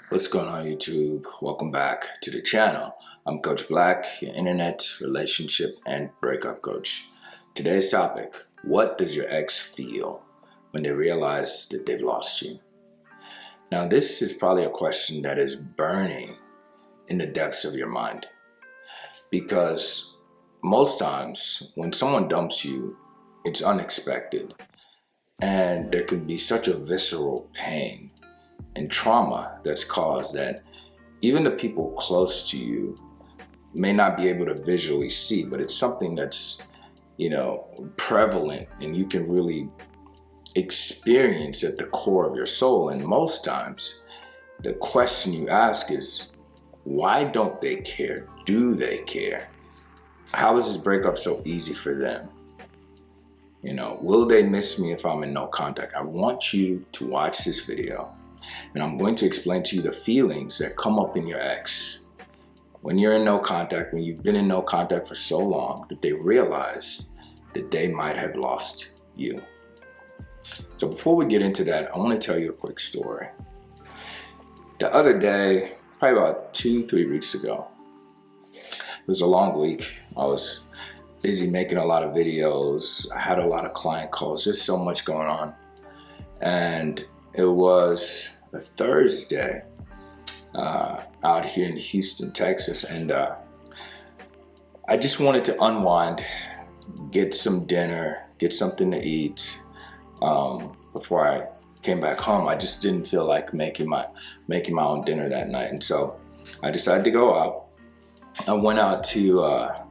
What's going on, YouTube? Welcome back to the channel. I'm Coach Black, your internet, relationship, and breakup coach. Today's topic: what does your ex feel when they realize that they've lost you? Now, this is probably a question that is burning in the depths of your mind, because most times when someone dumps you, it's unexpected, and there can be such a visceral pain and trauma that's caused that even the people close to you may not be able to visually see, but it's something that's, prevalent and you can really experience at the core of your soul. And most times the question you ask is, why don't they care? Do they care? How is this breakup so easy for them? Will they miss me if I'm in no contact? I want you to watch this video, and I'm going to explain to you the feelings that come up in your ex when you're in no contact, when you've been in no contact for so long that they realize that they might have lost you. So before we get into that, I want to tell you a quick story. The other day, probably about 2-3 weeks ago, it was a long week. I was busy making a lot of videos. I had a lot of client calls, just so much going on. And it was a Thursday out here in Houston, Texas, and I just wanted to unwind, get some dinner, get something to eat. Before I came back home, I just didn't feel like making my own dinner that night, and so I decided to go out. I went out to a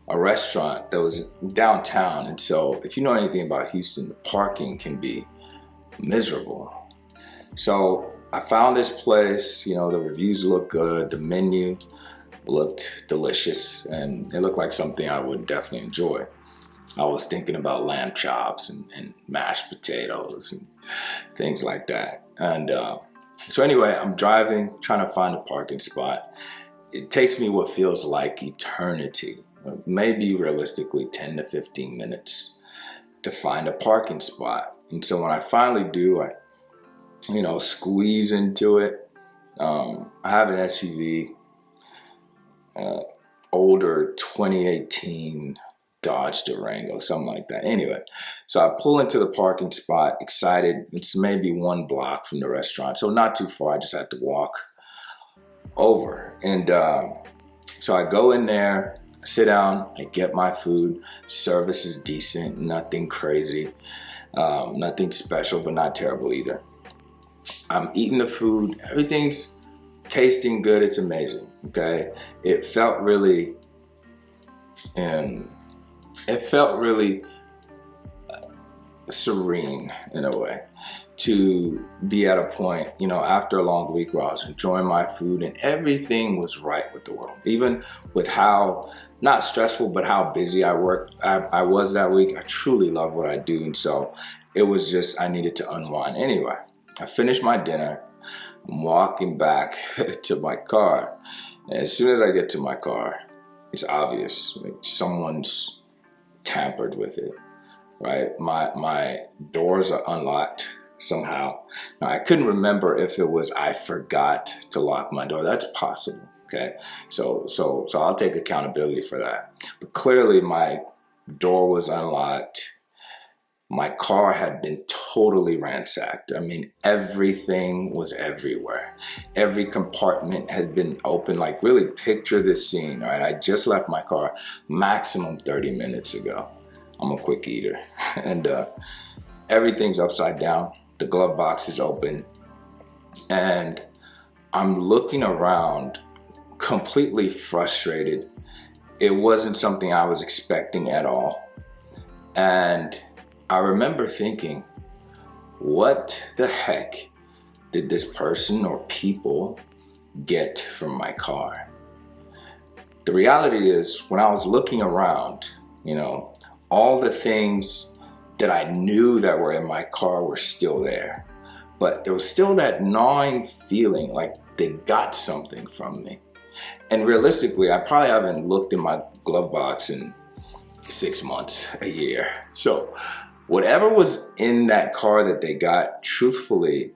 restaurant that was downtown, and so if you know anything about Houston, the parking can be miserable. So I found this place, the reviews looked good, the menu looked delicious, and it looked like something I would definitely enjoy. I was thinking about lamb chops and mashed potatoes and things like that. And so anyway, I'm driving, trying to find a parking spot. It takes me what feels like eternity, maybe realistically 10 to 15 minutes to find a parking spot. And so when I finally do, I squeeze into it. I have an SUV, older 2018 Dodge Durango, something like that. Anyway, so I pull into the parking spot, excited. It's maybe 1 block from the restaurant, so not too far. I just have to walk over. And so I go in there, sit down, I get my food. Service is decent, nothing crazy, nothing special, but not terrible either. I'm eating the food, everything's tasting good, it's amazing, okay? It felt really serene in a way to be at a point, after a long week where I was enjoying my food and everything was right with the world. Even with how, not stressful, but how busy I was that week. I truly love what I do, and so it was just, I needed to unwind. Anyway, I finished my dinner. I'm walking back to my car. And as soon as I get to my car, it's obvious, like someone's tampered with it, right? My doors are unlocked somehow. Now, I couldn't remember if it was I forgot to lock my door. That's possible, okay? So I'll take accountability for that. But clearly my door was unlocked. My car had been totally ransacked. I mean, everything was everywhere. Every compartment had been open. Like, really picture this scene, right? I just left my car maximum 30 minutes ago. I'm a quick eater. And everything's upside down. The glove box is open. And I'm looking around completely frustrated. It wasn't something I was expecting at all. And I remember thinking, what the heck did this person or people get from my car? The reality is, when I was looking around, all the things that I knew that were in my car were still there. But there was still that gnawing feeling like they got something from me. And realistically, I probably haven't looked in my glove box in 6 months, a year. So whatever was in that car that they got, truthfully,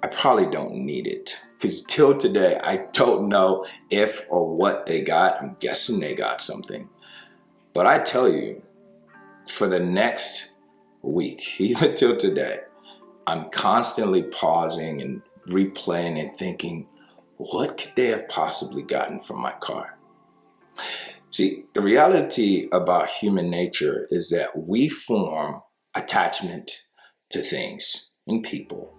I probably don't need it. Because till today, I don't know if or what they got. I'm guessing they got something. But I tell you, for the next week, even till today, I'm constantly pausing and replaying and thinking, what could they have possibly gotten from my car? See, the reality about human nature is that we form attachment to things and people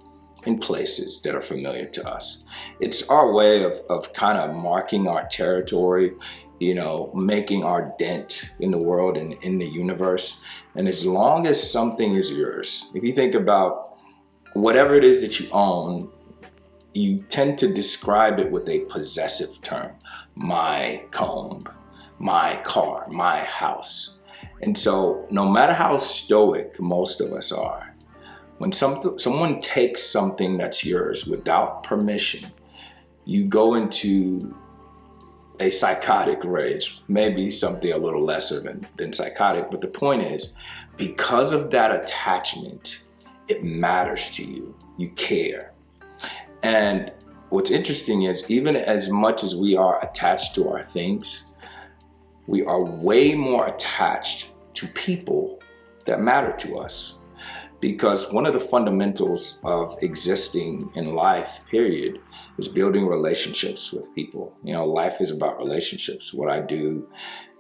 in places that are familiar to us. It's our way of kind of marking our territory, making our dent in the world and in the universe. And as long as something is yours, if you think about whatever it is that you own, you tend to describe it with a possessive term. My comb, my car, my house. And so no matter how stoic most of us are, when someone takes something that's yours without permission, you go into a psychotic rage, maybe something a little lesser than psychotic. But the point is, because of that attachment, it matters to you. You care. And what's interesting is, even as much as we are attached to our things, we are way more attached to people that matter to us. Because one of the fundamentals of existing in life, period, is building relationships with people. Life is about relationships. What I do,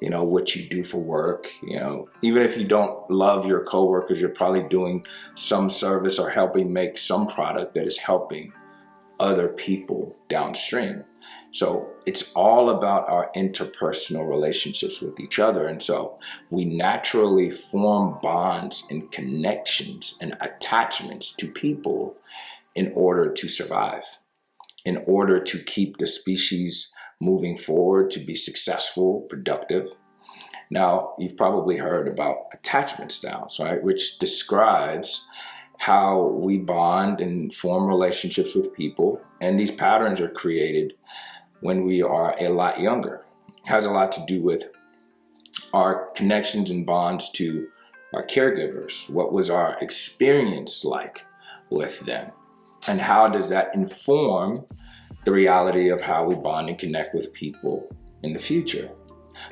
what you do for work, even if you don't love your coworkers, you're probably doing some service or helping make some product that is helping other people downstream. So it's all about our interpersonal relationships with each other. And so we naturally form bonds and connections and attachments to people in order to survive, in order to keep the species moving forward, to be successful, productive. Now, you've probably heard about attachment styles, right? Which describes how we bond and form relationships with people. And these patterns are created when we are a lot younger. It has a lot to do with our connections and bonds to our caregivers. What was our experience like with them? And how does that inform the reality of how we bond and connect with people in the future?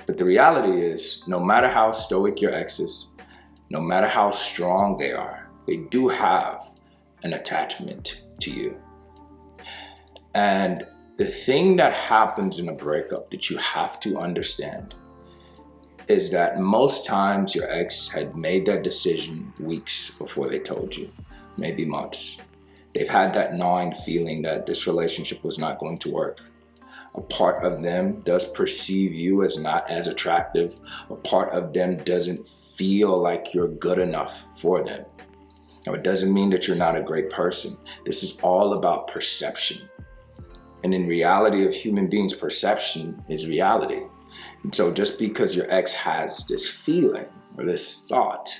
But the reality is, no matter how stoic your ex is, no matter how strong they are, they do have an attachment to you. And the thing that happens in a breakup that you have to understand is that most times your ex had made that decision weeks before they told you, maybe months. They've had that gnawing feeling that this relationship was not going to work. A part of them does perceive you as not as attractive. A part of them doesn't feel like you're good enough for them. Now, it doesn't mean that you're not a great person. This is all about perception. And in reality of human beings, perception is reality. And so just because your ex has this feeling or this thought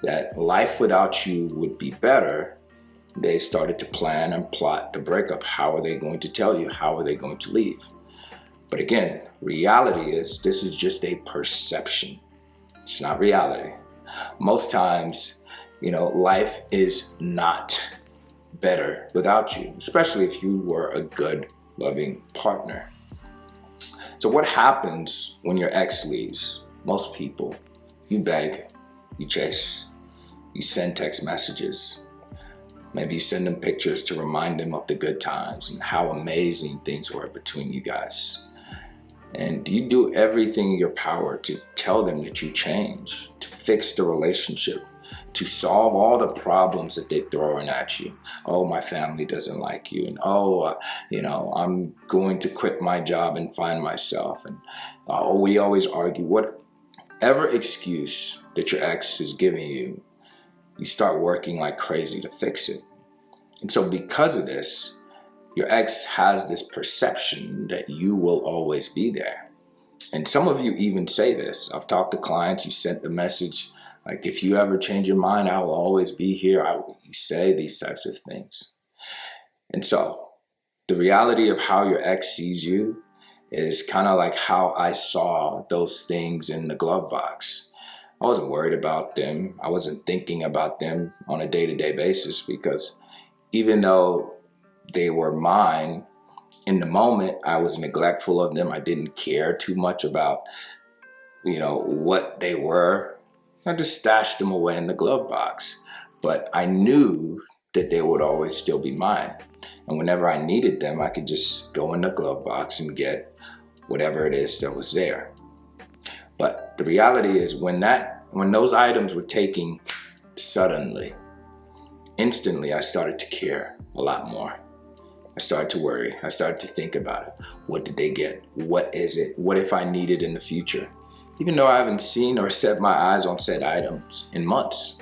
that life without you would be better, they started to plan and plot the breakup. How are they going to tell you? How are they going to leave? But again, reality is this is just a perception. It's not reality. Most times, life is not better without you, especially if you were a good, loving partner. So what happens when your ex leaves? Most people, you beg, you chase, you send text messages. Maybe you send them pictures to remind them of the good times and how amazing things were between you guys. And you do everything in your power to tell them that you change, to fix the relationship, to solve all the problems that they're throwing at you. Oh, my family doesn't like you. And I'm going to quit my job and find myself. And we always argue. Whatever excuse that your ex is giving you, you start working like crazy to fix it. And so because of this, your ex has this perception that you will always be there. And some of you even say this. I've talked to clients, you sent the message, like, if you ever change your mind, I will always be here. You say these types of things. And so the reality of how your ex sees you is kind of like how I saw those things in the glove box. I wasn't worried about them. I wasn't thinking about them on a day-to-day basis, because even though they were mine, in the moment, I was neglectful of them. I didn't care too much about, what they were. I just stashed them away in the glove box. But I knew that they would always still be mine. And whenever I needed them, I could just go in the glove box and get whatever it is that was there. But the reality is when those items were taken suddenly, instantly, I started to care a lot more. I started to worry. I started to think about it. What did they get? What is it? What if I need it in the future? Even though I haven't seen or set my eyes on said items in months.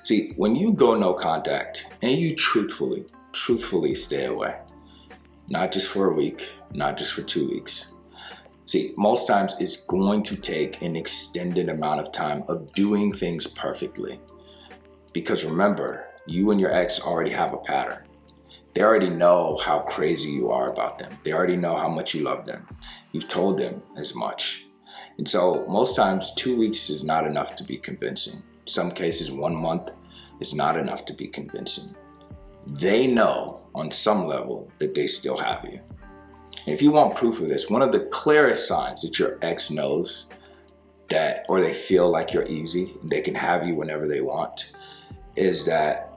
See, when you go no contact and you truthfully stay away, not just for a week, not just for 2 weeks. See, most times it's going to take an extended amount of time of doing things perfectly. Because remember, you and your ex already have a pattern. They already know how crazy you are about them. They already know how much you love them. You've told them as much. And so most times 2 weeks is not enough to be convincing. In some cases, 1 month is not enough to be convincing. They know on some level that they still have you. And if you want proof of this, one of the clearest signs that your ex knows that, or they feel like you're easy, and they can have you whenever they want, is that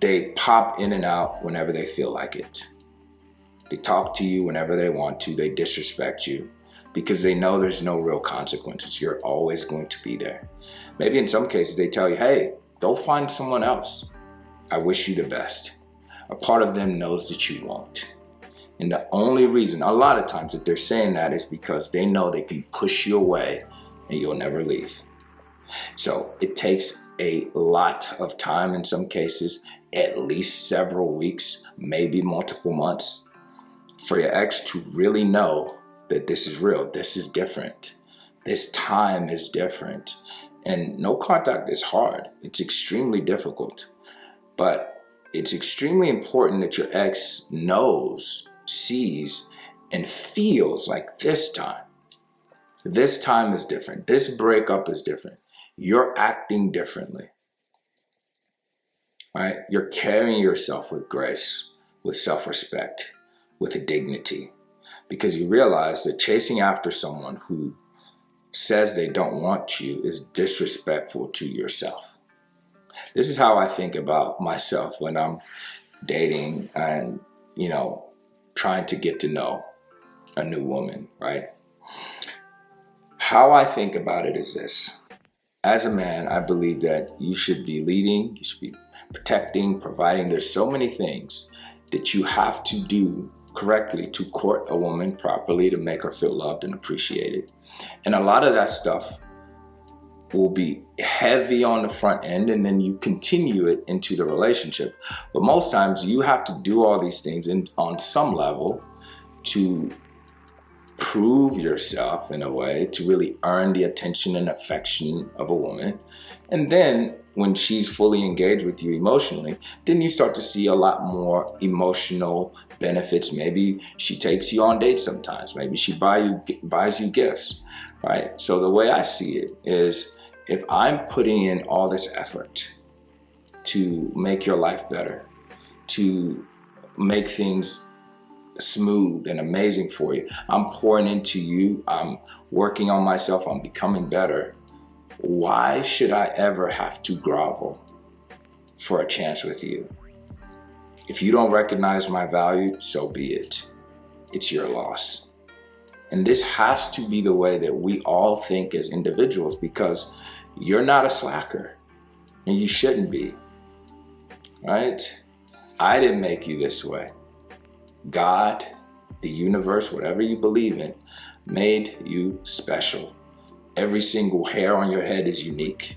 they pop in and out whenever they feel like it. They talk to you whenever they want to. They disrespect you because they know there's no real consequences. You're always going to be there. Maybe in some cases they tell you, hey, go find someone else. I wish you the best. A part of them knows that you won't. And the only reason, a lot of times, that they're saying that is because they know they can push you away and you'll never leave. So it takes a lot of time in some cases, at least several weeks, maybe multiple months, for your ex to really know that this is real, this is different, this time is different. And no contact is hard. It's extremely difficult. But it's extremely important that your ex knows, sees, and feels like this time is different. This breakup is different. You're acting differently, right? You're carrying yourself with grace, with self-respect, with dignity, because you realize that chasing after someone who says they don't want you is disrespectful to yourself. This is how I think about myself when I'm dating and, trying to get to know a new woman, right? How I think about it is this. As a man, I believe that you should be leading, you should be protecting, providing. There's so many things that you have to do correctly to court a woman properly, to make her feel loved and appreciated. And a lot of that stuff will be heavy on the front end, and then you continue it into the relationship. But most times you have to do all these things on some level to prove yourself in a way, to really earn the attention and affection of a woman. And then when she's fully engaged with you emotionally, then you start to see a lot more emotional benefits. Maybe she takes you on dates sometimes. Maybe she buys you gifts, right? So the way I see it is, if I'm putting in all this effort to make your life better, to make things smooth and amazing for you, I'm pouring into you, I'm working on myself, I'm becoming better, why should I ever have to grovel for a chance with you? If you don't recognize my value, so be it. It's your loss. And this has to be the way that we all think as individuals, because you're not a slacker and you shouldn't be, right? I didn't make you this way. God, the universe, whatever you believe in, made you special. Every single hair on your head is unique.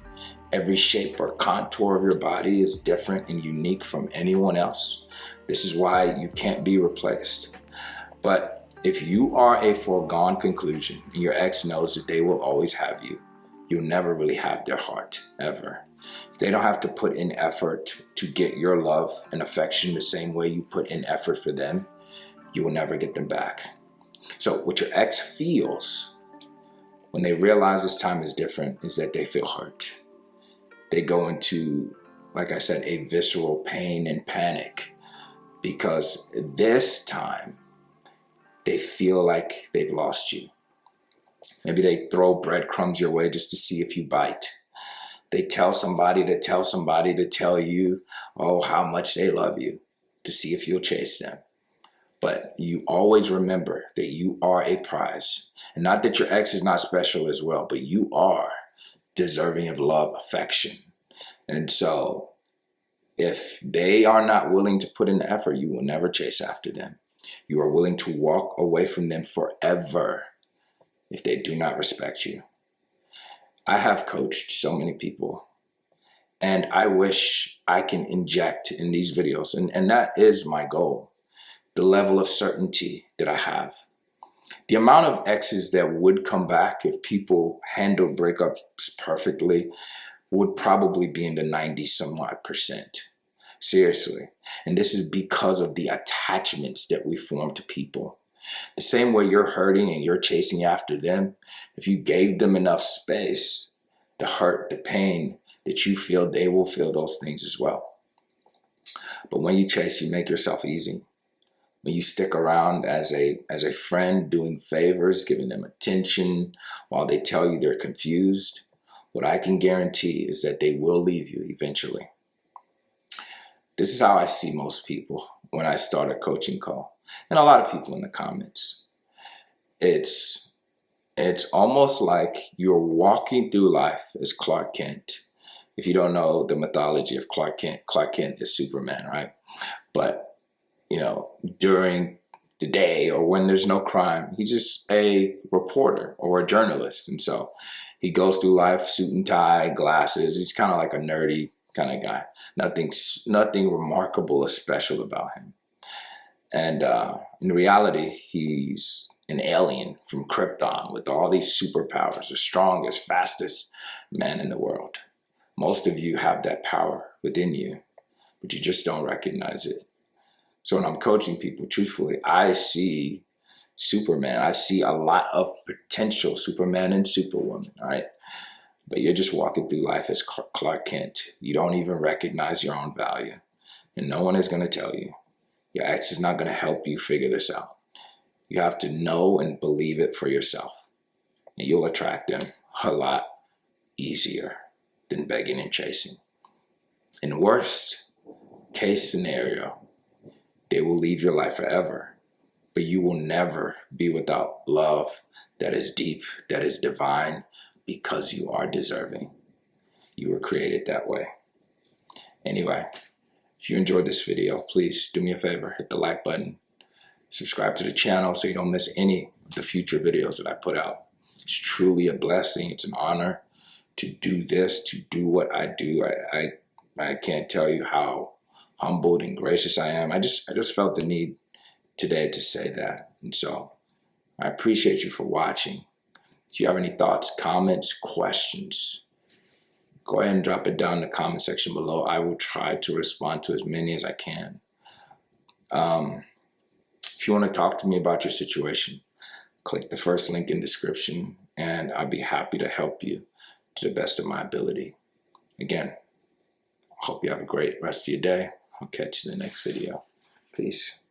Every shape or contour of your body is different and unique from anyone else. This is why you can't be replaced. But if you are a foregone conclusion and your ex knows that they will always have you, you'll never really have their heart, ever. If they don't have to put in effort to get your love and affection the same way you put in effort for them, you will never get them back. So what your ex feels when they realize this time is different is that they feel hurt. They go into, like I said, a visceral pain and panic because this time they feel like they've lost you. Maybe they throw breadcrumbs your way just to see if you bite. They tell somebody to tell you, oh, how much they love you, to see if you'll chase them. But you always remember that you are a prize. And not that your ex is not special as well, but you are deserving of love, affection. And so if they are not willing to put in the effort, you will never chase after them. You are willing to walk away from them forever if they do not respect you. I have coached so many people, and I wish I can inject in these videos, and that is my goal, the level of certainty that I have. The amount of exes that would come back if people handled breakups perfectly would probably be in the 90-some-odd%. Seriously. And this is because of the attachments that we form to people. The same way you're hurting and you're chasing after them, if you gave them enough space, the hurt, the pain that you feel, they will feel those things as well. But when you chase, you make yourself easy. When you stick around as a friend, doing favors, giving them attention while they tell you they're confused, what I can guarantee is that they will leave you eventually. This is how I see most people when I start a coaching call, and a lot of people in the comments. It's almost like you're walking through life as Clark Kent. If you don't know the mythology of Clark Kent is Superman, right? But, you know, during the day or when there's no crime, he's just a reporter or a journalist. And so he goes through life, suit and tie, glasses. He's kind of like a nerdy kind of guy. Nothing remarkable or special about him. And in reality, he's an alien from Krypton with all these superpowers, the strongest, fastest man in the world. Most of you have that power within you, but you just don't recognize it. So when I'm coaching people, truthfully, I see Superman. I see a lot of potential, Superman and Superwoman, right? But you're just walking through life as Clark Kent. You don't even recognize your own value. And no one is going to tell you. Your ex is not going to help you figure this out. You have to know and believe it for yourself. And you'll attract them a lot easier than begging and chasing. In worst case scenario, they will leave your life forever. But you will never be without love that is deep, that is divine, because you are deserving. You were created that way. Anyway, if you enjoyed this video, please do me a favor, hit the like button, subscribe to the channel so you don't miss any of the future videos that I put out. It's truly a blessing. It's an honor to do this, to do what I do. I can't tell you how humbled and gracious I am. I just felt the need today to say that. And so I appreciate you for watching. If you have any thoughts, comments, questions, go ahead and drop it down in the comment section below. I will try to respond to as many as I can. If you want to talk to me about your situation, click the first link in the description, and I'll be happy to help you to the best of my ability. Again, I hope you have a great rest of your day. I'll catch you in the next video. Peace.